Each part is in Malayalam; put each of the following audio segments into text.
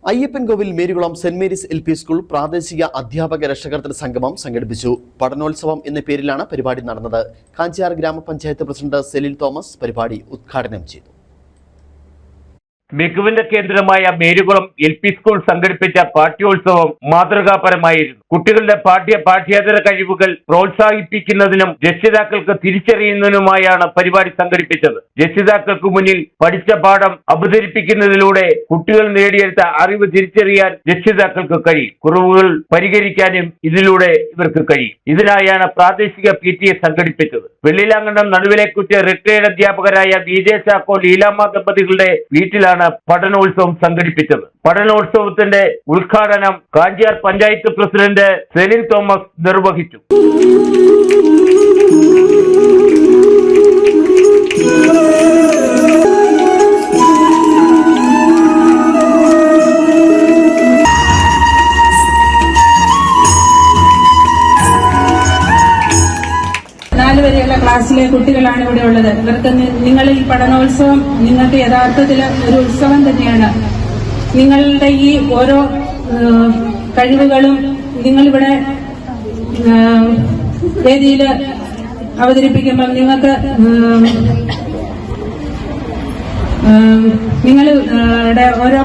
Ayyappancoil Marykulam saint Mary's L P school പ്രാദേശിക അധ്യാപക രക്ഷകർത്തൃ സംഗമം സംഘടിപ്പിച്ചു. പഠനോത്സവം എന്ന പേരിലാണ് പരിപാടി നടന്നത്. കാഞ്ചിയാർ ഗ്രാമപഞ്ചായത്ത് പ്രസിഡന്റ് സെലിൽ തോമസ് പരിപാടി ഉദ്ഘാടനം ചെയ്തു. മികവിന്റെ കേന്ദ്രമായ മേരികുളം എൽ പി സ്കൂൾ സംഘടിപ്പിച്ച പാഠ്യോത്സവം മാതൃകാപരമായിരുന്നു. കുട്ടികളുടെ പാഠ്യേതര കഴിവുകൾ പ്രോത്സാഹിപ്പിക്കുന്നതിനും രക്ഷിതാക്കൾക്ക് തിരിച്ചറിയുന്നതിനുമായാണ് പരിപാടി സംഘടിപ്പിച്ചത്. രക്ഷിതാക്കൾക്ക് മുന്നിൽ പഠിച്ച പാഠം അവതരിപ്പിക്കുന്നതിലൂടെ കുട്ടികൾ നേടിയെടുത്ത അറിവ് തിരിച്ചറിയാൻ രക്ഷിതാക്കൾക്ക് കഴിയും. കുറവുകൾ പരിഹരിക്കാനും ഇതിലൂടെ ഇവർക്ക് കഴിയും. ഇതിനായാണ് പ്രാദേശിക PTA സംഘടിപ്പിച്ചത്. വെള്ളിലാങ്കണ്ടം നടുവിലേക്കുറ്റി റിട്ടയർഡ് അധ്യാപകരായ DJ ചാക്കോ ലീലാമ്മ ദമ്പതികളുടെ വീട്ടിലാണ് പഠനോത്സവം സംഘടിപ്പിച്ചത്. പഠനോത്സവത്തിന്റെ ഉദ്ഘാടനം കാഞ്ചിയാർ പഞ്ചായത്ത് പ്രസിഡന്റ് സെലിൻ തോമസ് നിർവഹിച്ചു. വരെയുള്ള ക്ലാസ്സിലെ കുട്ടികളാണ് ഇവിടെ ഉള്ളത്. ഇവർക്ക് നിങ്ങളിൽ പഠനോത്സവം നിങ്ങൾക്ക് യഥാർത്ഥത്തിൽ ഒരു ഉത്സവം തന്നെയാണ്. നിങ്ങളുടെ ഈ ഓരോ കഴിവുകളും നിങ്ങളിവിടെ വേദിയിൽ അവതരിപ്പിക്കുമ്പോൾ നിങ്ങളുടെ ഓരോ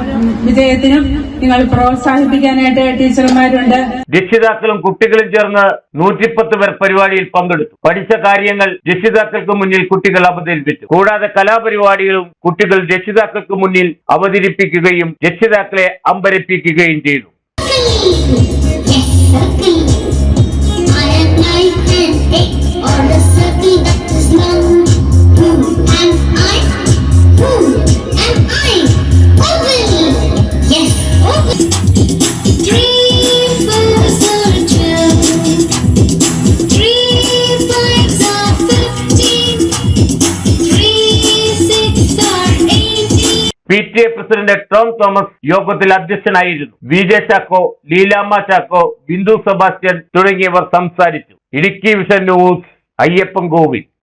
വിജയത്തിനും നിങ്ങൾ പ്രോത്സാഹിപ്പിക്കാനായിട്ട് ടീച്ചർമാരുണ്ട്. രക്ഷിതാക്കളും കുട്ടികളും ചേർന്ന് 110 പേർ പരിപാടിയിൽ പങ്കെടുത്തു. പഠിച്ച കാര്യങ്ങൾ രക്ഷിതാക്കൾക്ക് മുന്നിൽ കുട്ടികൾ അവതരിപ്പിച്ചു. കൂടാതെ കലാപരിപാടികളും കുട്ടികൾ രക്ഷിതാക്കൾക്ക് മുന്നിൽ അവതരിപ്പിക്കുകയും രക്ഷിതാക്കളെ അമ്പരപ്പിക്കുകയും ചെയ്തു. PTA പ്രസിഡന്റ് ടോം തോമസ് യോഗത്തിൽ അധ്യക്ഷനായിരുന്നു. VJ ചാക്കോ, ലീലാമ്മ ചാക്കോ, ബിന്ദു സെബാസ്റ്റ്യൻ തുടങ്ങിയവർ സംസാരിച്ചു. Idukki vision news, Ayyappancoil.